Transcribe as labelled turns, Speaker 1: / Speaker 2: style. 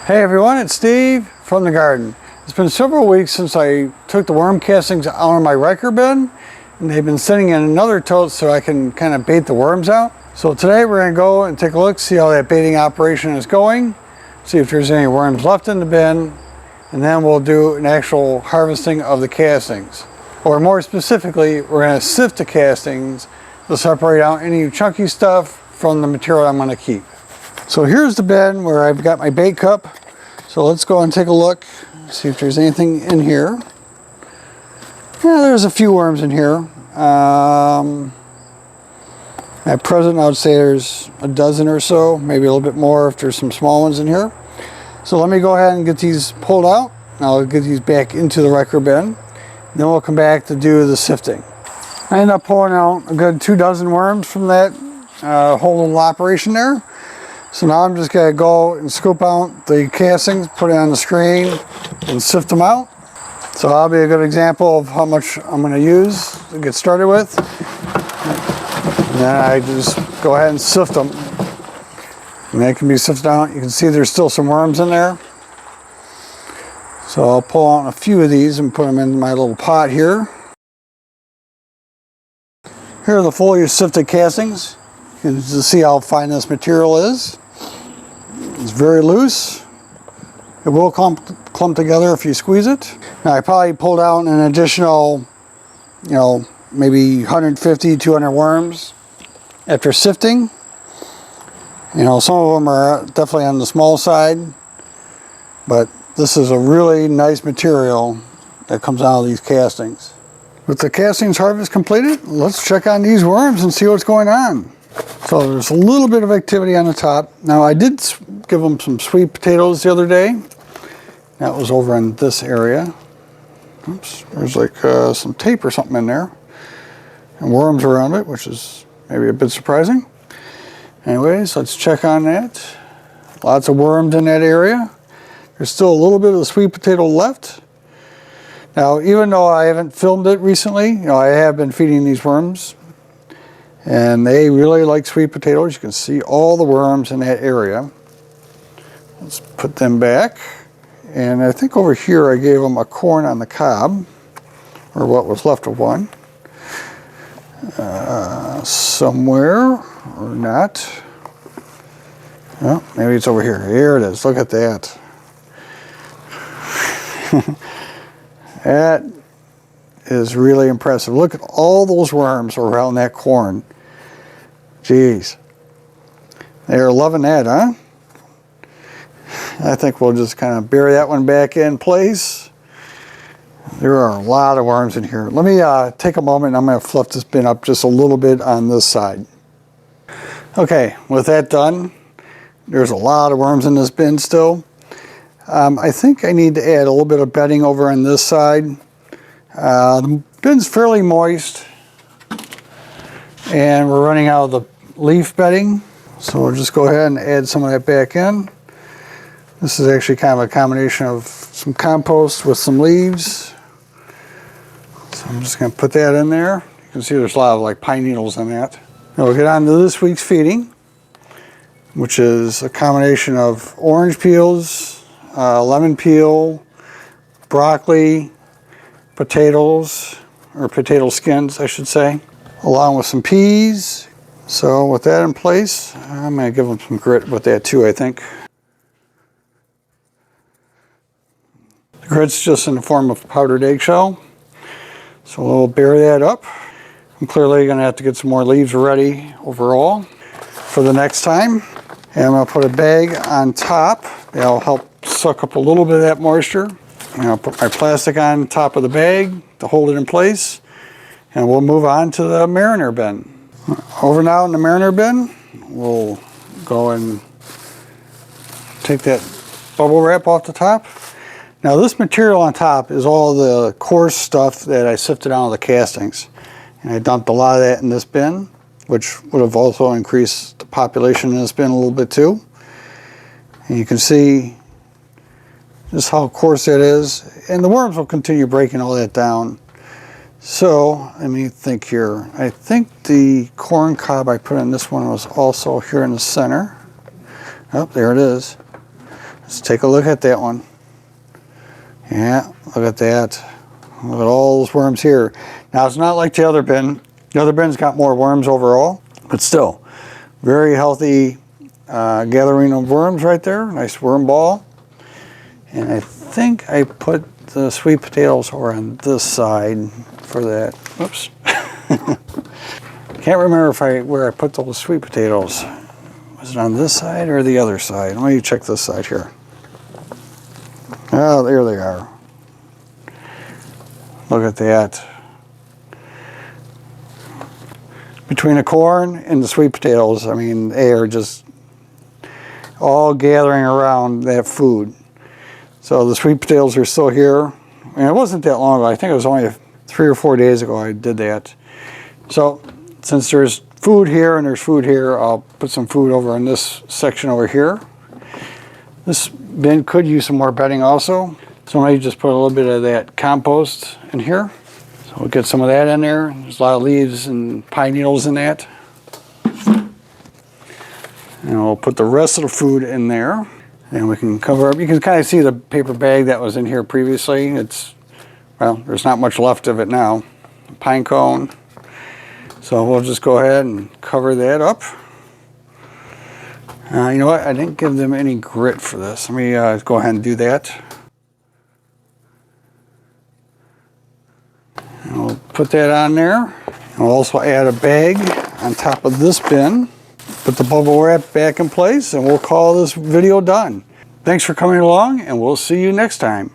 Speaker 1: Hey everyone, it's Steve from the garden. It's been several weeks since I took the worm castings out of my Riker bin, and they've been sitting in another tote so I can kind of bait the worms out. So today we're going to go and take a look, see how that baiting operation is going, see if there's any worms left in the bin, and then we'll do an actual harvesting of the castings. Or more specifically, we're going to sift the castings to separate out any chunky stuff from the material I'm going to keep. So here's the bin where I've got my bait cup. So let's go and take a look, see if there's anything in here. Yeah, there's a few worms in here. At present, I would say there's a dozen or so, maybe a little bit more if there's some small ones in here. So let me go ahead and get these pulled out. I'll get these back into the Riker bin. Then we'll come back to do the sifting. I ended up pulling out a good 2 dozen worms from that whole little operation there. So now I'm just going to go and scoop out the castings, put it on the screen, and sift them out. So that'll be a good example of how much I'm going to use to get started with. And then I just go ahead and sift them. And they can be sifted out. You can see there's still some worms in there. So I'll pull out a few of these and put them in my little pot here. Here are the fully sifted castings. You can just see how fine this material is. It's very loose. It will clump together if you squeeze it. Now I probably pulled out an additional, maybe 150, 200 worms after sifting. Some of them are definitely on the small side, but this is a really nice material that comes out of these castings. With the castings harvest completed, let's check on these worms and see what's going on. So there's a little bit of activity on the top. Now I did give them some sweet potatoes the other day. That was over in this area. Oops, there's like some tape or something in there. And worms around it, which is maybe a bit surprising. Anyways, let's check on that. Lots of worms in that area. There's still a little bit of the sweet potato left. Now, even though I haven't filmed it recently, I have been feeding these worms. And they really like sweet potatoes. You can see all the worms in that area. Let's put them back. And I think over here I gave them a corn on the cob, or what was left of one. Somewhere, or not. Oh, maybe it's over here. Here it is. Look at that. That is really impressive. Look at all those worms around that corn. Jeez. They're loving that, huh? I think we'll just kind of bury that one back in place. There are a lot of worms in here. Let me take a moment and I'm going to fluff this bin up just a little bit on this side. Okay, with that done, there's a lot of worms in this bin still. I think I need to add a little bit of bedding over on this side. The bin's fairly moist and we're running out of the leaf bedding. So we'll just go ahead and add some of that back in. This is actually kind of a combination of some compost with some leaves. So I'm just going to put that in there. You can see there's a lot of like pine needles in that. Now we'll get on to this week's feeding, which is a combination of orange peels, lemon peel, broccoli, potatoes, or potato skins I should say, along with some peas. So with that in place, I'm going to give them some grit with that too, I think. The grit's just in the form of powdered eggshell. So we'll bury that up. I'm clearly going to have to get some more leaves ready overall for the next time. And I'm going to put a bag on top. That'll help suck up a little bit of that moisture. And I'll put my plastic on top of the bag to hold it in place. And we'll move on to the Mariner bin. Over now in the Mariner bin, we'll go and take that bubble wrap off the top. Now this material on top is all the coarse stuff that I sifted out of the castings. And I dumped a lot of that in this bin, which would have also increased the population in this bin a little bit too. And you can see just how coarse that is. And the worms will continue breaking all that down. So let me think here. I think the corn cob I put in this one was also here in the center. Oh, there it is. Let's take a look at that one. Yeah, look at that. Look at all those worms here. Now, it's not like the other bin. The other bin's got more worms overall, but still, very healthy gathering of worms right there. Nice worm ball. And I think I put the sweet potatoes over on this side for that. Oops. Can't remember where I put those sweet potatoes. Was it on this side or the other side? Let me check this side here. Oh, there they are. Look at that. Between the corn and the sweet potatoes, I mean, they are just all gathering around that food. So the sweet potatoes are still here. And it wasn't that long ago. I think it was only 3 or 4 days ago I did that. So since there's food here and there's food here, I'll put some food over in this section over here. This bin could use some more bedding also. So I just put a little bit of that compost in here. So we'll get some of that in there. There's a lot of leaves and pine needles in that. And we'll put the rest of the food in there. And we can cover up. You can kind of see the paper bag that was in here previously. Well, there's not much left of it now. Pine cone. So we'll just go ahead and cover that up. You know what? I didn't give them any grit for this. Let me go ahead and do that. And we'll put that on there. And we'll also add a bag on top of this bin. Put the bubble wrap back in place and we'll call this video done. Thanks for coming along and we'll see you next time.